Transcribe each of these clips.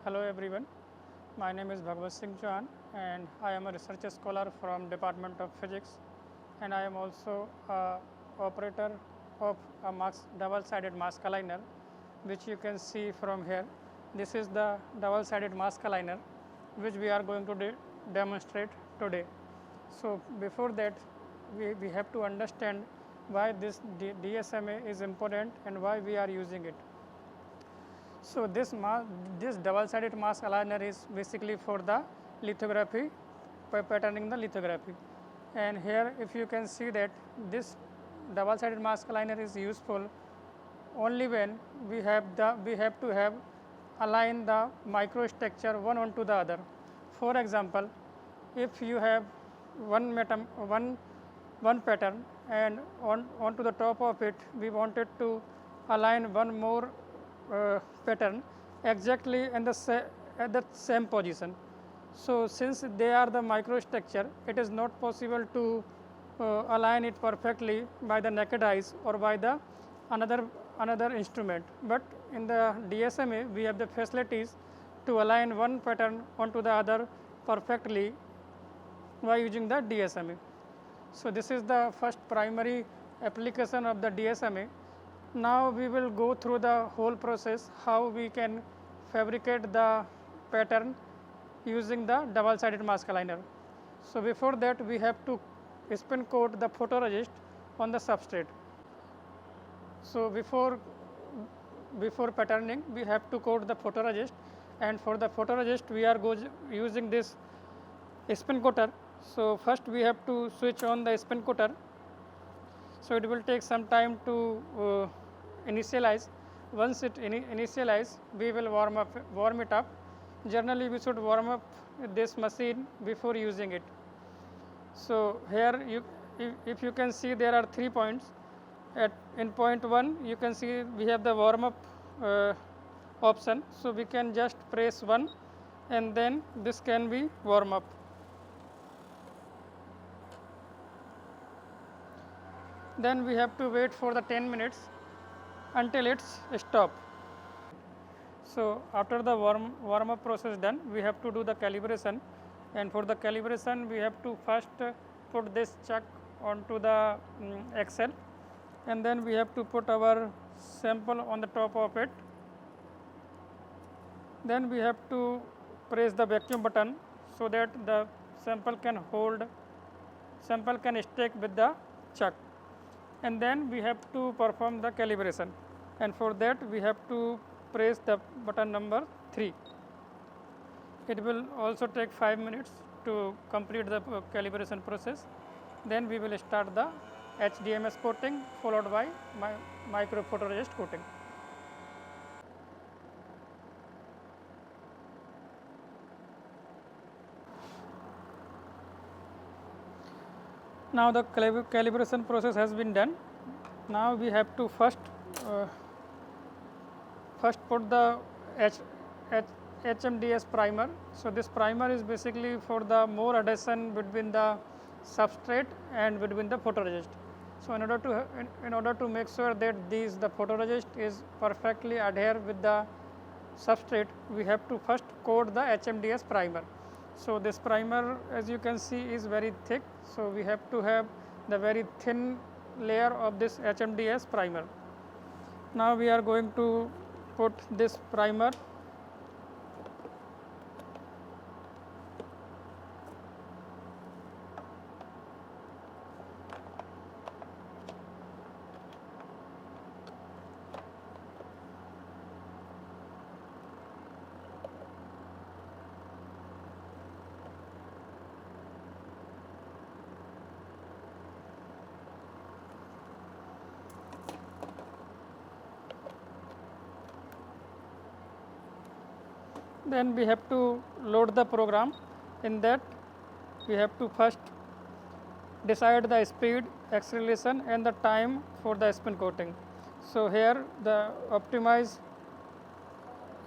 Hello everyone, my name is Bhagwat Singh Chauhan and I am a research scholar from Department of Physics, and I am also a operator of a double-sided mask aligner, which you can see from here. This is the double-sided mask aligner which we are going to demonstrate today. So before that, we have to understand why this DSMA is important and why we are using it. So this double-sided mask aligner is basically for the lithography, patterning the lithography. And here, if you can see that this double-sided mask aligner is useful only when we have to have align the microstructure one onto the other. For example, if you have one pattern and onto the top of it we wanted to align one more pattern exactly in at the same position. So since they are the microstructure, it is not possible to align it perfectly by the naked eyes or by the another instrument. But in the DSMA, we have the facilities to align one pattern onto the other perfectly by using the DSMA. So this is the first primary application of the DSMA. Now we will go through the whole process how we can fabricate the pattern using the double-sided mask aligner. So before that we have to spin coat the photoresist on the substrate. So before patterning we have to coat the photoresist, and for the photoresist we are using this spin coater. So first we have to switch on the spin coater. So it will take some time to initialize. Once it initialize, we will warm it up. Generally we should warm up this machine before using it. So here if you can see, there are 3 points. In point 1 you can see we have the warm up option. So we can just press 1 and then this can be warm up. Then we have to wait for the 10 minutes until it's stop. So after the warm up process done, we have to do the calibration, and for the calibration we have to first put this chuck onto the axle, and then we have to put our sample on the top of it. Then we have to press the vacuum button so that the sample can stick with the chuck, and then we have to perform the calibration, and for that we have to press the button number 3. It will also take 5 minutes to complete the calibration process. Then we will start the HDMS coating followed by micro photoresist coating. Now the calibration process has been done. Now we have to first put the HMDS primer. So this primer is basically for the more adhesion between the substrate and between the photoresist. So in order to make sure that the photoresist is perfectly adhere with the substrate, we have to first coat the HMDS primer. So this primer, as you can see, is very thick. So we have to have the very thin layer of this HMDS primer. Now we are going to put this primer then we have to load the program. In that we have to first decide the speed, acceleration and the time for the spin coating. So here the optimized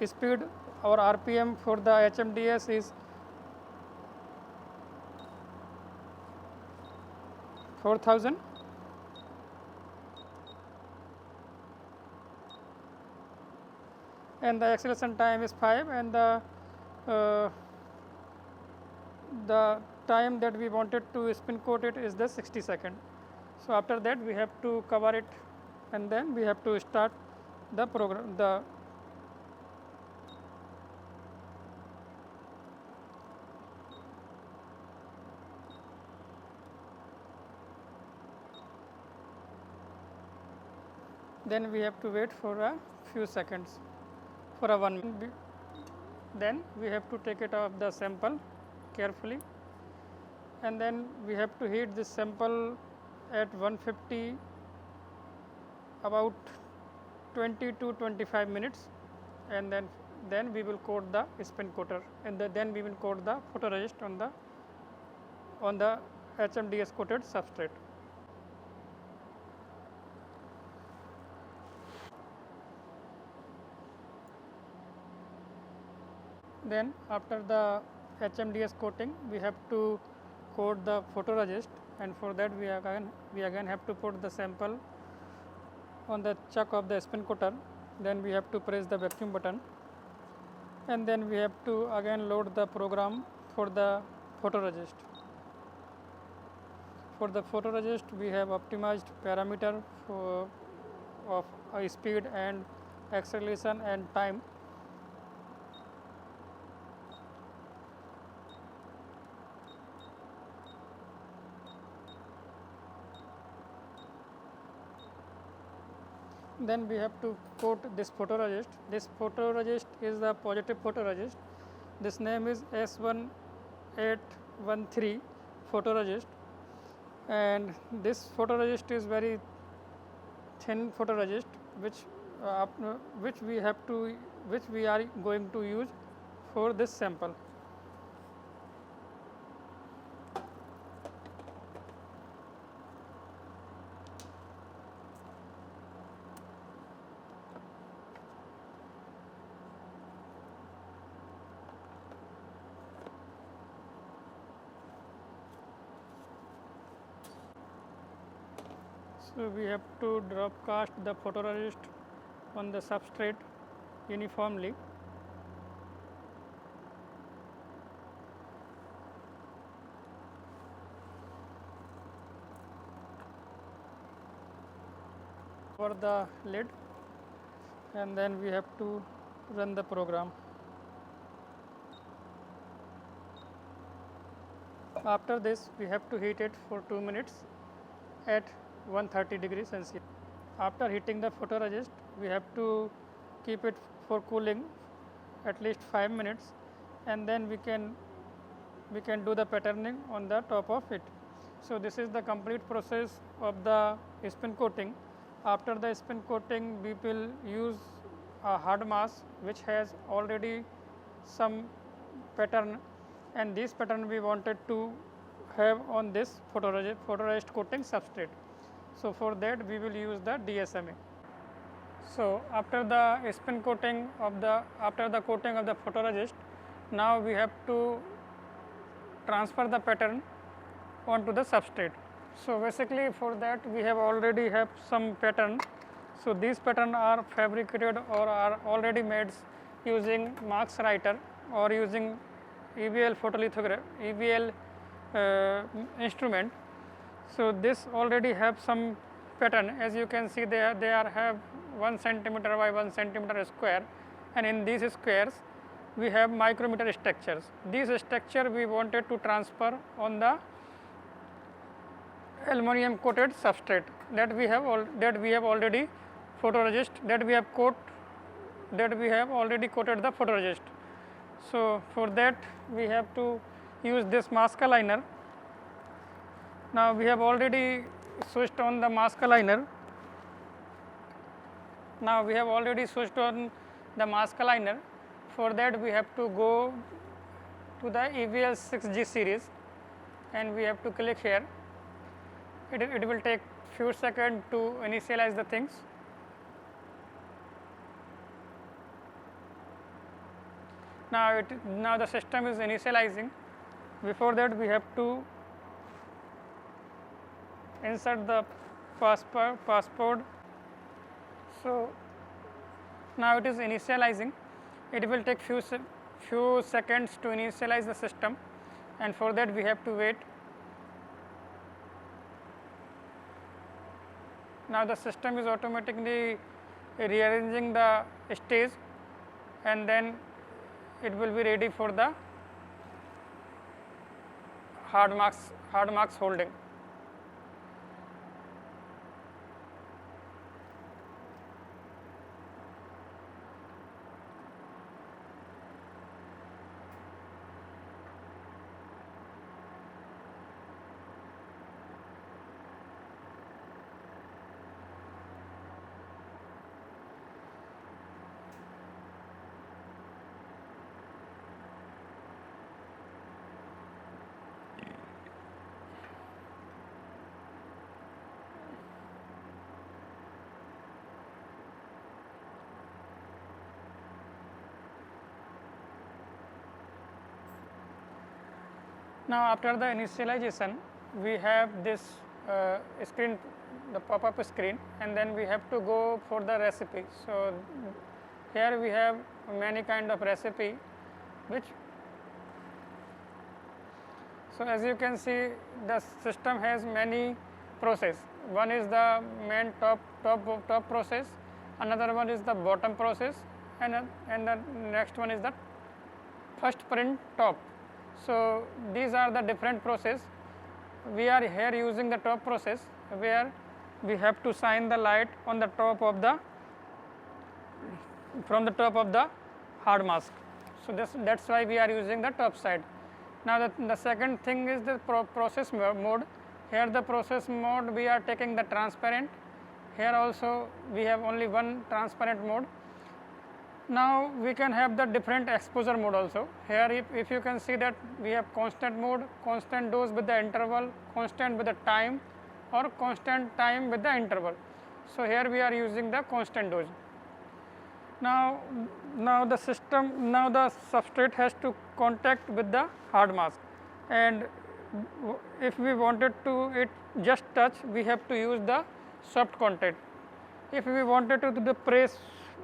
speed or RPM for the HMDS is 4000, and the acceleration time is 5, and uh, the time that we wanted to spin coat it is the 60 second. So after that we have to cover it, and then we have to start the program. Then we have to wait for a few seconds, for a 1 minute. Then we have to take it off the sample carefully, and then we have to heat this sample at 150 about 20 to 25 minutes, and then we will coat the spin coater, and then we will coat the photoresist on the HMDS coated substrate. Then after the HMDS coating, we have to coat the photoresist, and for that we again have to put the sample on the chuck of the spin coater. Then we have to press the vacuum button, and then we have to again load the program for the photoresist. For the photoresist, we have optimized parameter of speed and acceleration and time. Then we have to coat this photoresist. This photoresist is the positive photoresist. This name is S1813 photoresist, and this photoresist is very thin photoresist, which we are going to use for this sample. So we have to drop cast the photoresist on the substrate uniformly. Cover the lid, and then we have to run the program. After this, we have to heat it for 2 minutes at 130 degrees Celsius. After heating the photoresist, we have to keep it for cooling at least 5 minutes, and then we can do the patterning on the top of it. So this is the complete process of the spin coating. After the spin coating, we will use a hard mask which has already some pattern, and this pattern we wanted to have on this photoresist coating substrate. So for that we will use the DSMA. So after the coating of the photoresist, now we have to transfer the pattern onto the substrate. So basically for that we have already have some pattern. So these pattern are fabricated or are already made using Marx writer or using EVL photolithography, EVL instrument. So this already have some pattern. As you can see, they have 1 centimeter by 1 centimeter square, and in these squares we have micrometer structures. These structure we wanted to transfer on the aluminum coated substrate that we have already photoresist, that we have already coated the photoresist. So for that we have to use this mask aligner. Now we have already switched on the mask aligner. For that we have to go to the EVL 6G series, and we have to click here. It will take few seconds to initialize the things. Now the system is initializing. Before that we have to insert the passport. So Now it is initializing. It will take few seconds to initialize the system, and for that we have to wait. Now the system is automatically rearranging the stage, and then it will be ready for the hard marks holding. Now after the initialization, we have this screen, the pop-up screen, and then we have to go for the recipe. So here we have many kind of recipe, which, so as you can see, the system has many process. One is the main top process, another one is the bottom process, and the next one is the first print top. So these are the different process. We are here using the top process, where we have to shine the light on the top of the, from the top of the hard mask. So that's why we are using the top side. Now the second thing is the process mode. Here the process mode, we are taking the transparent. Here also we have only one transparent mode. Now we can have the different exposure mode also. Here if you can see that we have constant mode, constant dose with the interval, constant with the time, or constant time with the interval. So here we are using the constant dose. Now the system, now the substrate has to contact with the hard mask, and if we wanted to it just touch, we have to use the soft contact. If we wanted to do the press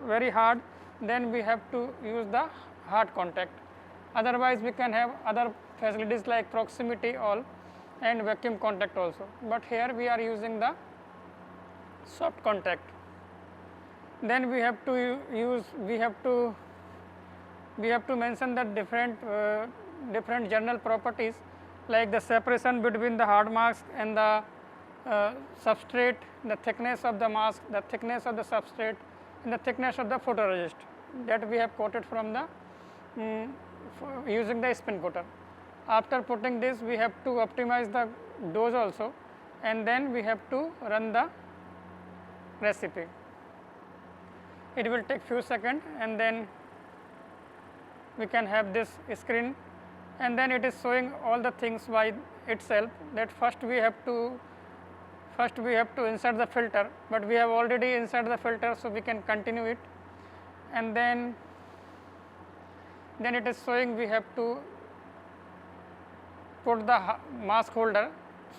very hard, then we have to use the hard contact. Otherwise we can have other facilities like proximity all and vacuum contact also, but here we are using the soft contact. Then we have to use, we have to mention the different general properties, like the separation between the hard mask and the substrate, the thickness of the mask, the thickness of the substrate, and the thickness of the photoresist, that we have coated from the using the spin coater. After putting this, we have to optimize the dose also, and then we have to run the recipe. It will take few seconds, and then we can have this screen, and then it is showing all the things by itself. That first we have to insert the filter, but we have already inserted the filter, so we can continue it. And then it is showing we have to put the mask holder.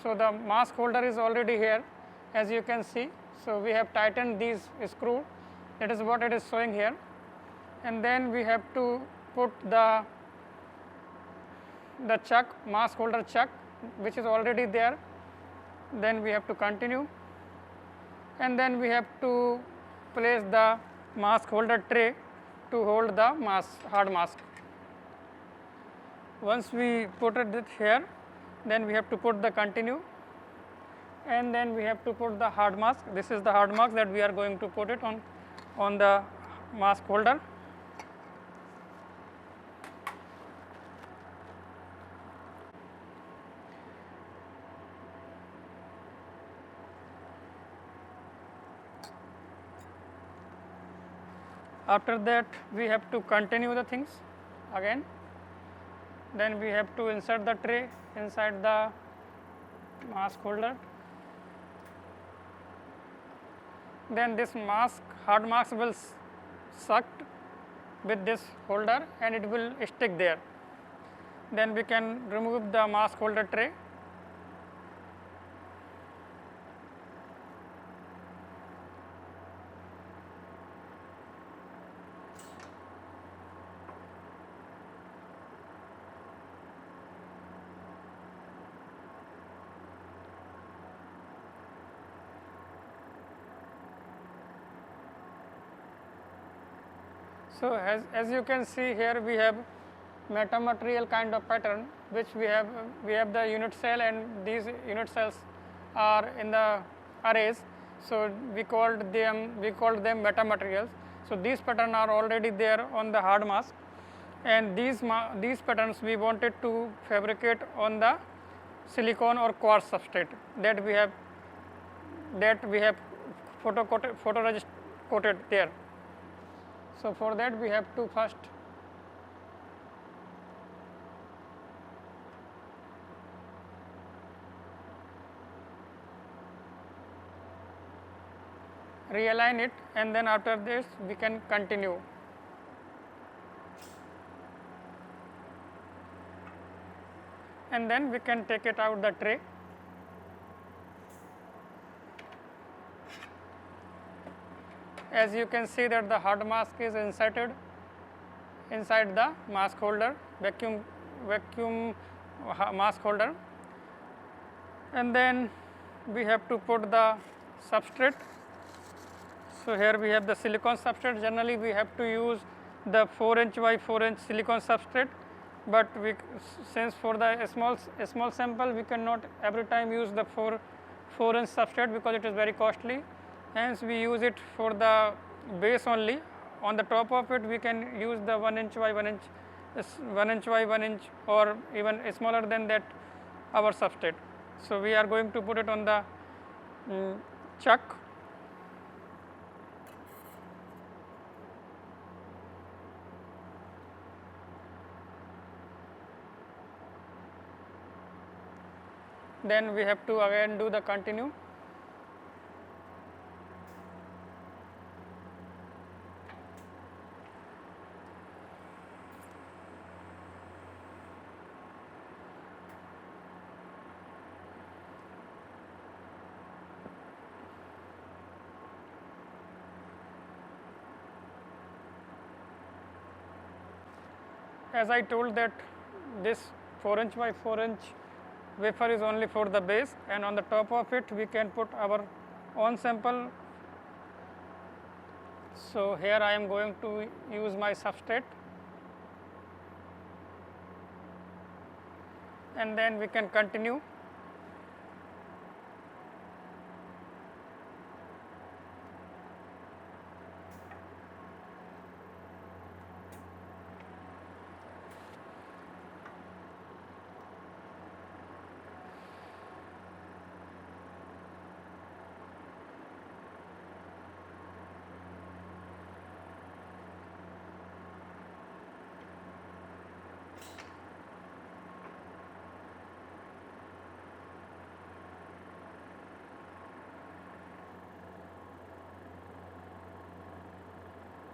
So the mask holder is already here, as you can see. So we have tightened these screw. That is what it is showing here. And then we have to put the chuck, mask holder chuck, which is already there. Then we have to continue, and then we have to place the mask holder tray to hold the hard mask. Once we put it here, then we have to put the continue, and then we have to put the hard mask. This is the hard mask that we are going to put it on the mask holder. After that, we have to continue the things again. Then we have to insert the tray inside the mask holder. Then this hard mask will suck with this holder, and it will stick there. Then we can remove the mask holder tray. So as you can see here, we have metamaterial kind of pattern, which we have the unit cell, and these unit cells are in the arrays. So we called them metamaterials. So these patterns are already there on the hard mask, and these patterns we wanted to fabricate on the silicon or quartz substrate that we have photoresist coated there. So for that we have to first realign it, and then after this we can continue. And then we can take it out the tray. As you can see that the hard mask is inserted inside the mask holder, vacuum mask holder, and then we have to put the substrate. So here we have the silicon substrate. Generally we have to use the 4 inch by 4 inch silicon substrate, but since for the small sample we cannot every time use the 4 inch substrate because it is very costly. Hence we use it for the base only. On the top of it we can use the 1 inch by 1 inch, 1 inch by 1 inch, or even smaller than that our substrate. So we are going to put it on the chuck. Then we have to again do the continue. As I told that this 4 inch by 4 inch wafer is only for the base, and on the top of it we can put our own sample. So here I am going to use my substrate, and then we can continue.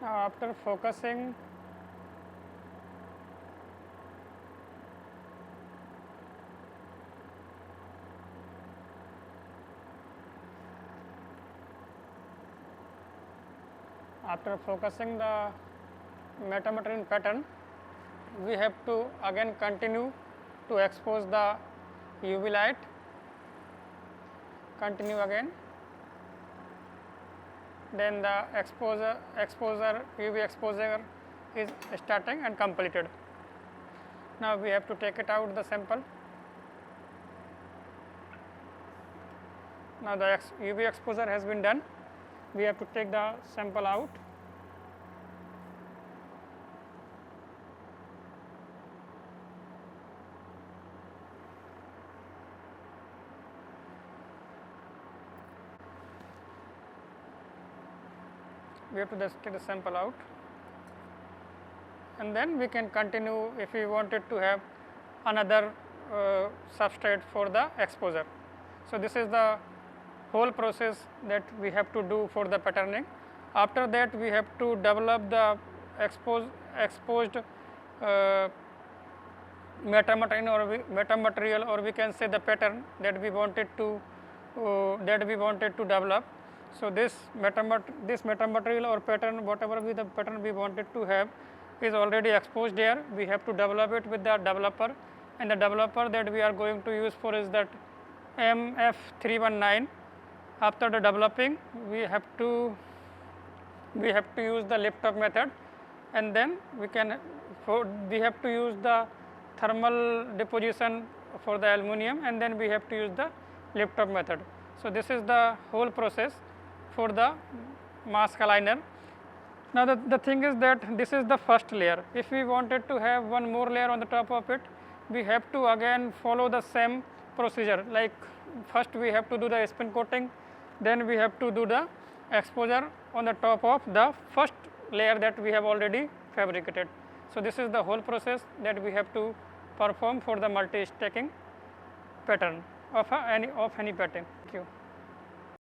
Now after focusing, the metamaterial pattern, we have to again continue to expose the UV light. Continue again. Then the UV exposure is starting and completed. Now we have to take it out the sample. Now the UV exposure has been done. We have to take the sample out. We have to just take the sample out, and then we can continue if we wanted to have another substrate for the exposure. So this is the whole process that we have to do for the patterning. After that we have to develop the exposed metamaterial, or we can say the pattern that we wanted to develop. So this metamaterial or pattern, whatever be the pattern we wanted to have, is already exposed here. We have to develop it with the developer, and the developer that we are going to use for is that MF319. After the developing, we have to use the lift off method and then we have to use the thermal deposition for the aluminum, and then we have to use the lift off method. So, this is the whole process for the mask aligner. Now, the thing is that this is the first layer. If we wanted to have one more layer on the top of it, we have to again follow the same procedure, like first we have to do the spin coating, then we have to do the exposure on the top of the first layer that we have already fabricated. So, this is the whole process that we have to perform for the multi-stacking pattern of any pattern.